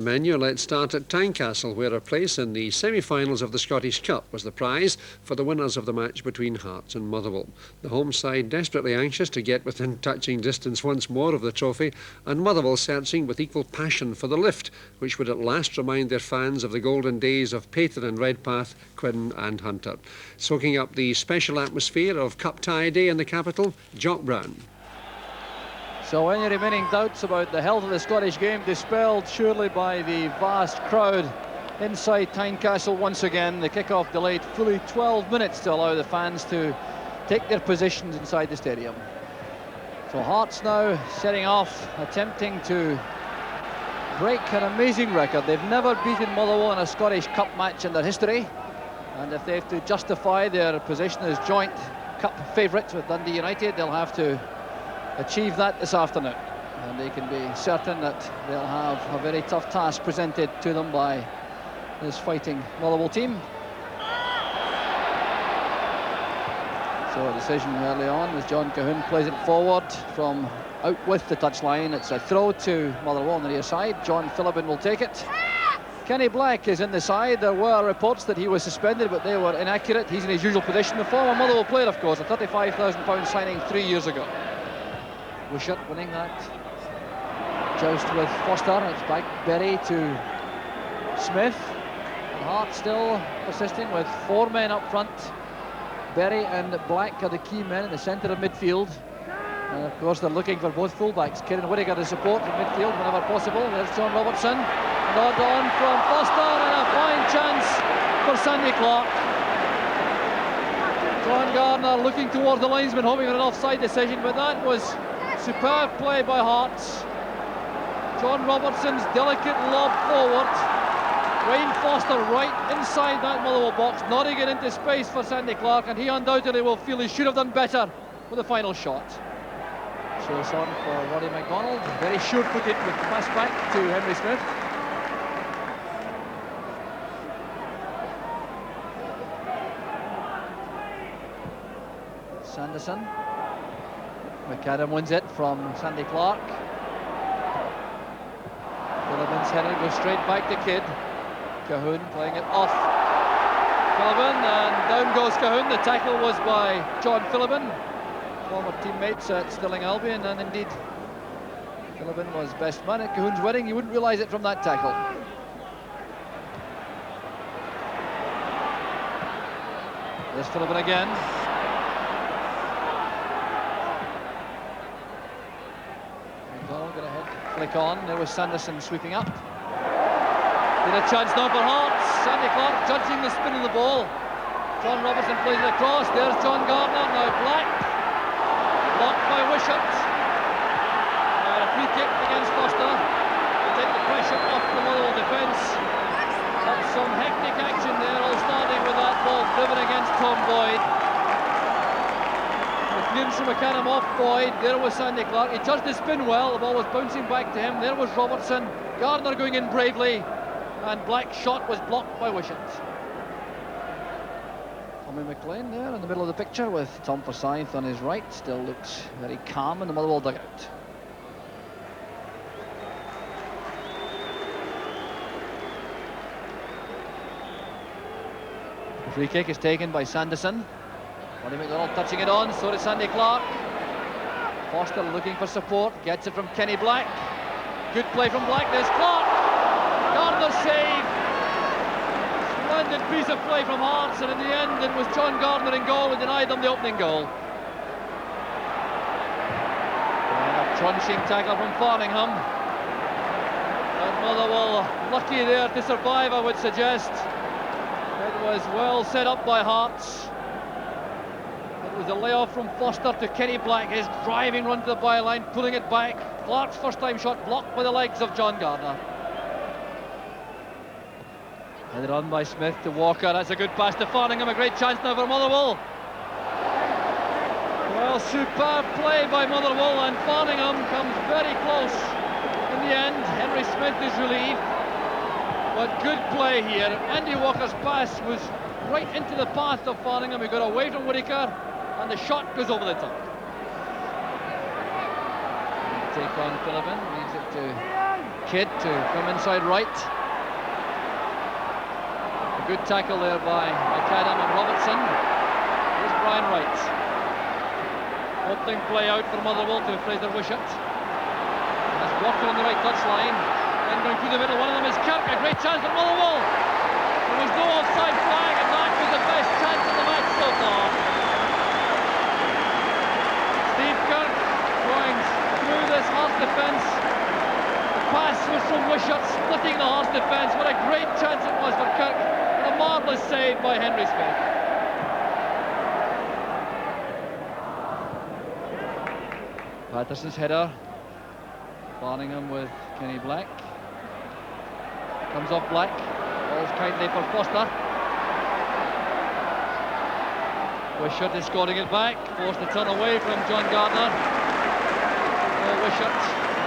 Menu, let's start at Tynecastle, where a place in the semi-finals of the Scottish Cup was the prize for the winners of the match between Hearts and Motherwell. The home side desperately anxious to get within touching distance once more of the trophy, and Motherwell searching with equal passion for the lift, which would at last remind their fans of the golden days of Pater and Redpath, Quinn and Hunter. Soaking up the special atmosphere of Cup tie day in the capital, Jock Brown. So any remaining doubts about the health of the Scottish game dispelled surely by the vast crowd inside Tynecastle once again. The kick-off delayed fully 12 minutes to allow the fans to take their positions inside the stadium. So Hearts now setting off, attempting to break an amazing record. They've never beaten Motherwell in a Scottish Cup match in their history, and if they have to justify their position as joint Cup favourites with Dundee United, they'll have to achieve that this afternoon, and they can be certain that they'll have a very tough task presented to them by this fighting Motherwell team. So a decision early on as John Cahoon plays it forward from out with the touchline. It's a throw to Motherwell on the near side. John Phillippen will take it. Kenny Black is in the side. There were reports that he was suspended, but they were inaccurate. He's in his usual position. The former Motherwell player, of course, a £35,000 signing 3 years ago. Wishart winning that joust with Foster. It's back Berry to Smith. And Hart still persisting with four men up front. Berry and Black are the key men in the centre of midfield. And of course they're looking for both fullbacks. Kieran Whittaker to support from midfield whenever possible. There's John Robertson. Nod on from Foster, and a fine chance for Sandy Clark. John Gardner looking towards the linesman, hoping for an offside decision, but that was superb play by Hearts. John Robertson's delicate lob forward. Wayne Foster right inside that Motherwell box, nodding it into space for Sandy Clark, and he undoubtedly will feel he should have done better with the final shot. Chase on for Roddy McDonald, very sure-footed with the pass back to Henry Smith. Sanderson. McAdam wins it from Sandy Clark. Philippen's headed goes straight back to Kidd. Cahoon playing it off Phillippen, and down goes Cahoon. The tackle was by John Phillippen, former teammates at Stirling Albion, and indeed Phillippen was best man at Cahoon's wedding. You wouldn't realise it from that tackle. There's Phillippen again. Flick on, there was Sanderson sweeping up. Did a chance now for Hearts. Sandy Clark judging the spin of the ball. John Robertson plays it across. There's John Gardner, now Black. Blocked by Wishart. A free kick against Foster to take the pressure off the Motherwell defence. That's some hectic action there, all starting with that ball driven against Tom Boyd. Clearance from McAdam off Boyd. There was Sandy Clark. He judged the spin well. The ball was bouncing back to him. There was Robertson. Gardner going in bravely, and Black's shot was blocked by Wishart. Tommy McLean there in the middle of the picture with Tom Forsyth on his right. Still looks very calm in the Motherwell dugout. The free kick is taken by Sanderson. Roddy McDonald touching it on, so does Sandy Clark. Foster looking for support, gets it from Kenny Black. Good play from Black, there's Clark. Gardner save. Splendid piece of play from Hearts, and in the end it was John Gardner in goal who denied them the opening goal. And a crunching tackle from Farningham. And Motherwell lucky there to survive, I would suggest. It was well set up by Hearts. It was a layoff from Foster to Kenny Black, his driving run to the byline, pulling it back. Clark's first time shot blocked by the legs of John Gardner. Headed on by Smith to Walker. That's a good pass to Farningham. A great chance now for Motherwell. Well, superb play by Motherwell, and Farningham comes very close in the end. Henry Smith is relieved, but good play here. Andy Walker's pass was right into the path of Farningham. He got away from Whittaker, and the shot goes over the top. Take on Phillippen, leaves it to kid to come inside right. A good tackle there by McAdam and Robertson. Here's Brian Wright. Opening play out for Motherwell to Fraser Wishart. That's Walker on the right touchline. Then going through the middle, one of them is Kirk. A great chance for Motherwell. There was no offside flag, and that was the best chance of the match so far. Steve Kirk going through this Hearts defence. The pass was from Wishart, splitting the Hearts defence. What a great chance it was for Kirk, and a marvellous save by Henry Smith. Patterson's header. Barningham with Kenny Black. Comes off Black. Ball's kindly for Foster. Wishart is scoring it back. Forced to turn away from John Gardner. Oh, Wishart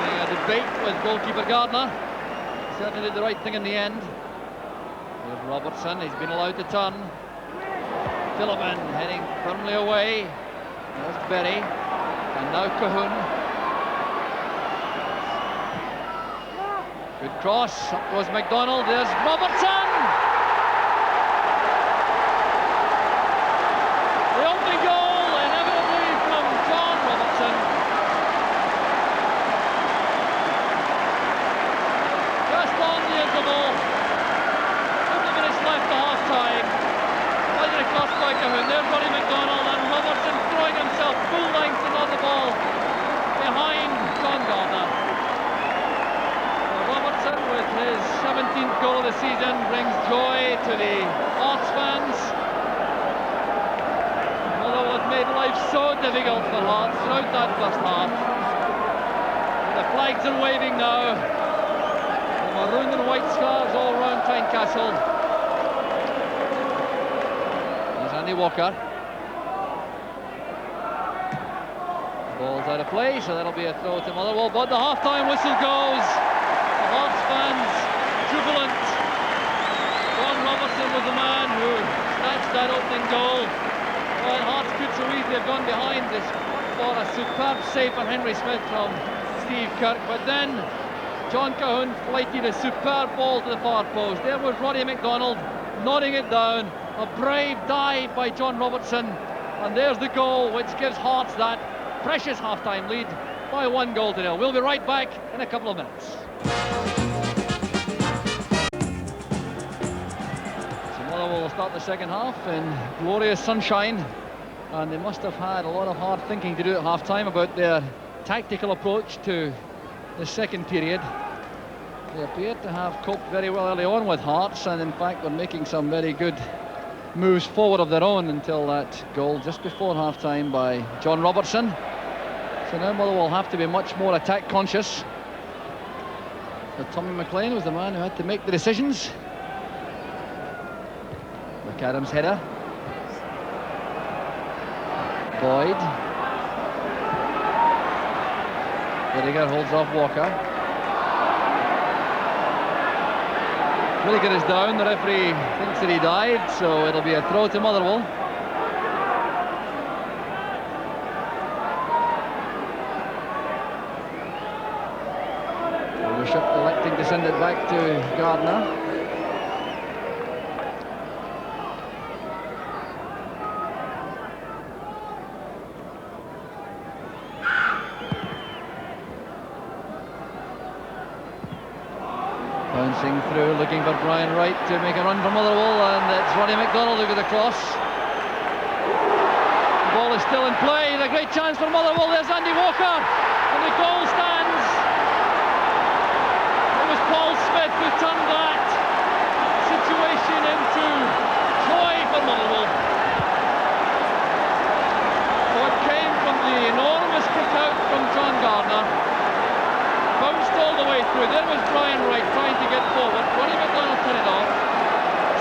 having a debate with goalkeeper Gardner. Certainly did the right thing in the end. There's Robertson. He's been allowed to turn. Philliman heading firmly away. There's Berry. And now Cahoon. Good cross, up goes McDonald, there's Robertson! The opening goal, inevitably from John Robertson. Just on the interval. 50 minutes left to half-time. Played across by Cahoon, there's Ronnie McDonald, and Robertson throwing himself full length on the ball behind John Gardner. Robertson, with his 17th goal of the season, brings joy to the Hearts fans. Motherwell have made life so difficult for Hearts throughout that first half. The flags are waving now. The maroon and white scarves all around Tynecastle. There's Andy Walker. Ball's out of play, so that'll be a throw to Motherwell, but the half-time whistle goes. The Hearts fans jubilant. John Robertson was the man who snatched that opening goal. Well, Hearts could so easily have gone behind this for a superb save for Henry Smith from Steve Kirk, but then John Cahoon flighted a superb ball to the far post. There was Roddy McDonald nodding it down. A brave dive by John Robertson, and there's the goal which gives Hearts that precious half-time lead by 1-0. We'll be right back in a couple of minutes. So Motherwell will start the second half in glorious sunshine, and they must have had a lot of hard thinking to do at half-time about their tactical approach to the second period. They appeared to have coped very well early on with Hearts, and in fact were making some very good moves forward of their own until that goal just before half-time by John Robertson. So now Motherwell will have to be much more attack conscious. So Tommy McLean was the man who had to make the decisions. McAdam's header. Boyd. Whittaker holds off Walker. Whittaker is down, the referee thinks that he dived, so it'll be a throw to Motherwell. Wishart electing to send it back to Gardner. Bouncing through, looking for Brian Wright to make a run for Motherwell, and it's Ronnie McDonald who got the cross. The ball is still in play, a great chance for Motherwell. There's Andy Walker, and the goal stands. It was Paul Smith who turned that situation into joy for Motherwell. So it came from the enormous kick out from John Gardner. Bounced all the way through. There was Brian Wright trying to get forward. Ronnie McDonald cut it off.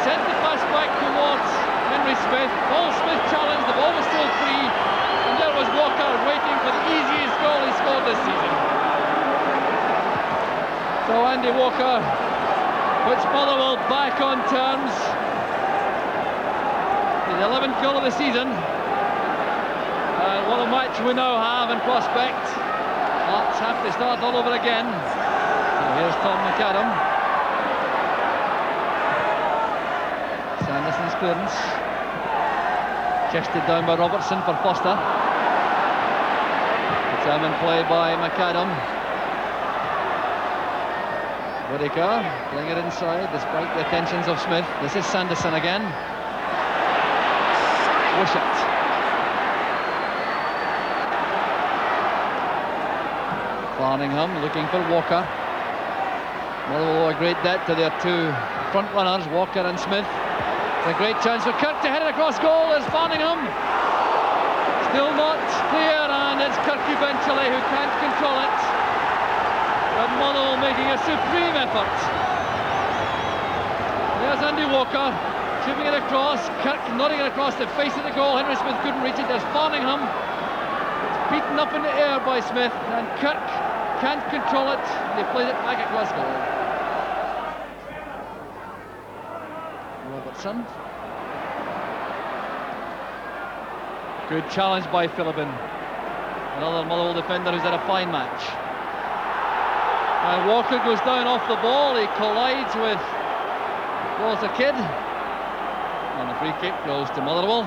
Sent the pass back towards Henry Smith. Paul Smith challenged. The ball was still free. And there was Walker waiting for the easiest goal he scored this season. So Andy Walker puts Motherwell back on terms. His 11th goal of the season. And what a match we now have in prospect. Hearts have to start all over again. So Here's Tom McAdam. Sanderson's clearance. Chested down by Robertson for Foster. Determined play by McAdam. Whittaker playing it inside despite the attentions of Smith. This is Sanderson again. Wishart. Farningham looking for Walker. Motherwell owe a great debt to their two front runners, Walker and Smith. It's a great chance for Kirk to head it across goal as Farningham. Still not clear, and it's Kirk eventually who can't control it. But Motherwell making a supreme effort. There's Andy Walker chipping it across. Kirk nodding it across the face of the goal. Henry Smith couldn't reach it. There's Farningham. It's beaten up in the air by Smith, and Kirk can't control it. They played it back across goal. Robertson. Good challenge by Philibin. Another Motherwell defender who's had a fine match. And Walker goes down off the ball. He collides with Walter Kidd. And the free kick goes to Motherwell.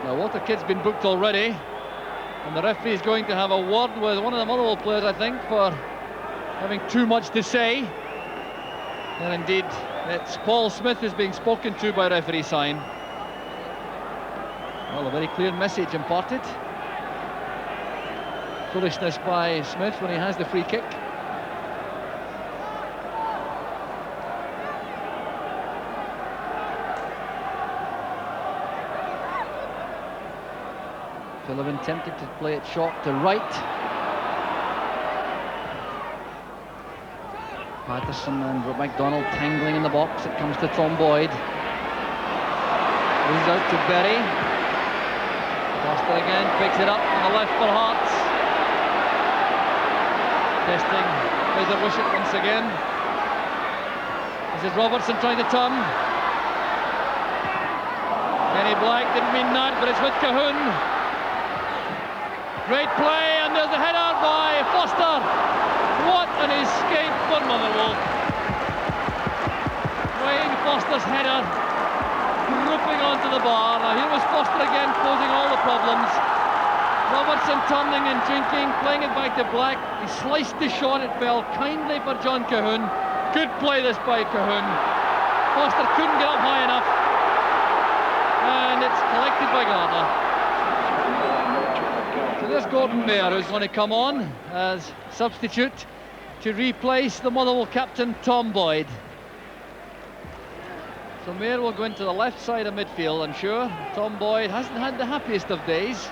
Now Walter Kidd's been booked already, and the referee is going to have a word with one of the Motherwell players, I think, for having too much to say. And indeed, it's Paul Smith is being spoken to by referee sign. Well, a very clear message imparted. Foolishness by Smith when he has the free kick. Philibin tempted to play it short to right. Patterson and MacDonald tangling in the box. It comes to Tom Boyd. Moves out to Berry. Foster again, picks it up on the left for Hearts. Testing Peter Wishart once again. This is Robertson trying to turn. Kenny Black didn't mean that, but it's with Cahoon. Great play, and there's the header by Foster. What an escape for Motherwell. Wayne Foster's header, ripping onto the bar. Now here was Foster again, causing all the problems. Robertson turning and drinking, playing it back to Black. He sliced the shot, it fell kindly for John Cahoon. Good play this by Cahoon. Foster couldn't get up high enough, and it's collected by Gardner. So there's Gordon Mayer, who's going to come on as substitute to replace the Motherwell captain Tom Boyd. So Mayer will go into the left side of midfield, I'm sure. Tom Boyd hasn't had the happiest of days.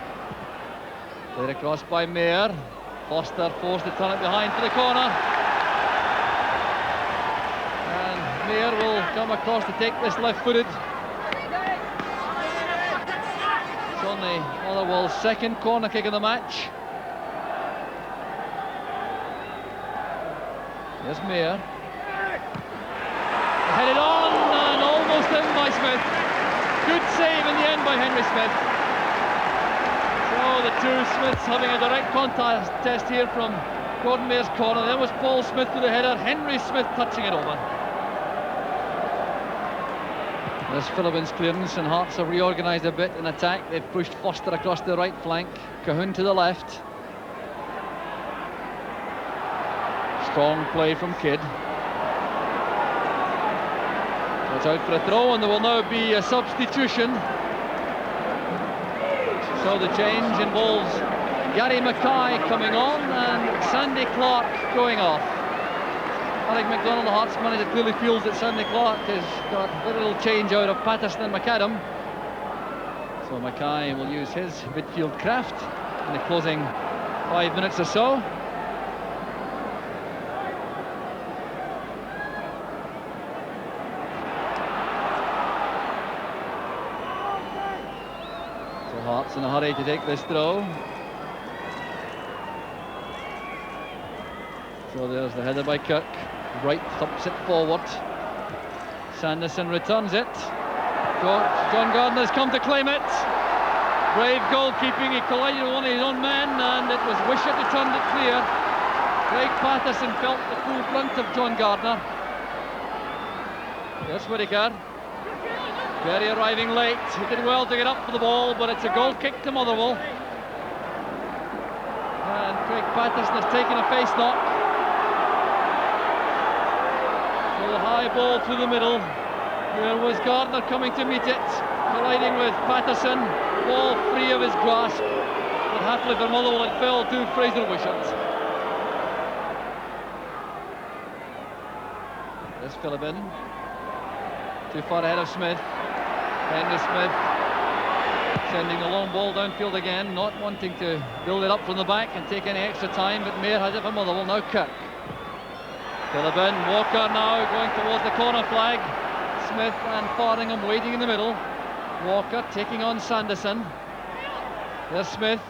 Played across by Mayer. Foster forced to turn it behind for the corner. And Mayer will come across to take this left-footed. It's on the Motherwell's second corner kick of the match. There's Mayer. Headed on and almost in by Smith. Good save in the end by Henry Smith. So the two Smiths having a direct contest here from Gordon Mayer's corner. There was Paul Smith with the header, Henry Smith touching it over. There's Philibin's clearance, and Hearts have reorganised a bit in attack. They've pushed Foster across the right flank, Cahoon to the left. Strong play from Kidd. Watch out for a throw, and there will now be a substitution. So the change involves Gary Mackay coming on and Sandy Clark going off. Alec MacDonald, the Hearts manager, clearly feels that Sandy Clark has got very little change out of Patterson and McAdam. So Mackay will use his midfield craft in the closing 5 minutes or so. So Hearts in a hurry to take this throw. So there's the header by Kirk. Wright thumps it forward. Sanderson returns it. John Gardner's come to claim it. Brave goalkeeping. He collided with one of his own men, and it was Wishart who turned it clear. Craig Patterson felt the full brunt of John Gardner. There's Whittaker. Berry arriving late. He did well to get up for the ball, but it's a goal kick to Motherwell. And Craig Patterson has taken a face knock. So the high ball through the middle. There was Gardner coming to meet it, colliding with Patterson. Ball free of his grasp, but happily for Motherwell it fell to Fraser Wishart. There's Phillippen, too far ahead of Smith. Henry Smith sending the long ball downfield again, not wanting to build it up from the back and take any extra time, but Mayer has it for Motherwell. Now Kirk. Phillippen, Walker now going towards the corner flag. Smith and Faringham waiting in the middle. Walker taking on Sanderson. There's Smith,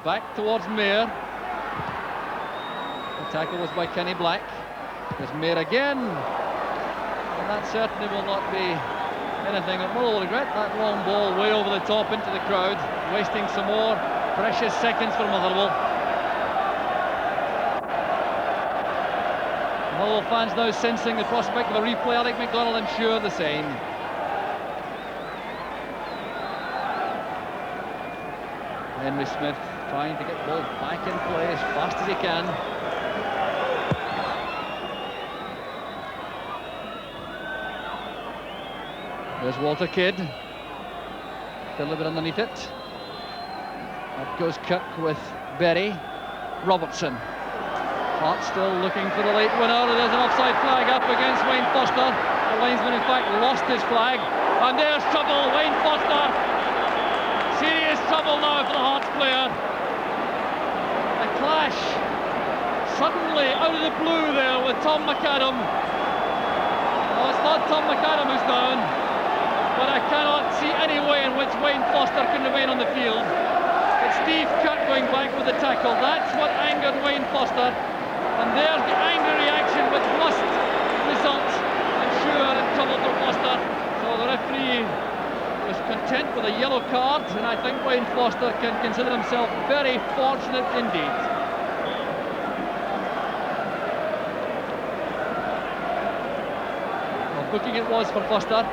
back towards Mayer. The tackle was by Kenny Black. There's Mayer again. And that certainly will not be anything that Motherwell will regret. That long ball way over the top into the crowd, wasting some more precious seconds for Motherwell. Motherwell fans now sensing the prospect of a replay. Alec MacDonald, I'm sure, the same. Henry Smith trying to get the ball back in play as fast as he can. There's Walter Kidd. A little bit underneath it. Up goes Kirk with Berry. Robertson. Hart still looking for the late winner. There's an offside flag up against Wayne Foster. The linesman in fact lost his flag. And there's trouble. Wayne Foster. Serious trouble now for the Hearts player. A clash suddenly out of the blue there with Tom McAdam. No, it's not Tom McAdam who's down, but I cannot see any way in which Wayne Foster can remain on the field. It's Steve Kirk going back with the tackle. That's what angered Wayne Foster. And there's the angry reaction which must result, I'm sure, in trouble for Foster. So the referee was content with a yellow card, and I think Wayne Foster can consider himself very fortunate indeed. Well, booking it was for Foster.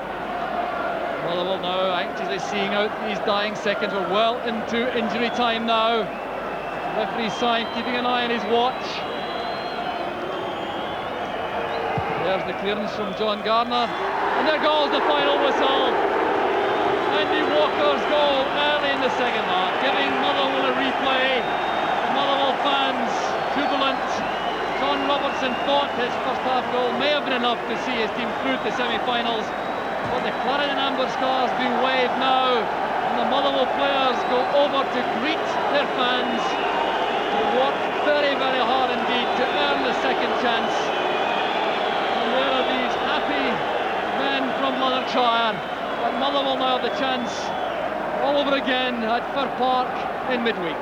Motherwell now anxiously seeing out these dying seconds. We're well into injury time now. Referee sign, keeping an eye on his watch. There's the clearance from John Gardner, and there goes the final whistle. Andy Walker's goal early in the second half, giving Motherwell a replay. The Motherwell fans jubilant. John Robertson thought his first half goal may have been enough to see his team through to the semi-finals, but the claret and amber scar's been waved now, and the Motherwell players go over to greet their fans, to work very, very hard indeed to earn the second chance. And there are these happy men from Lanarkshire. But Motherwell now have the chance all over again at Fir Park in midweek.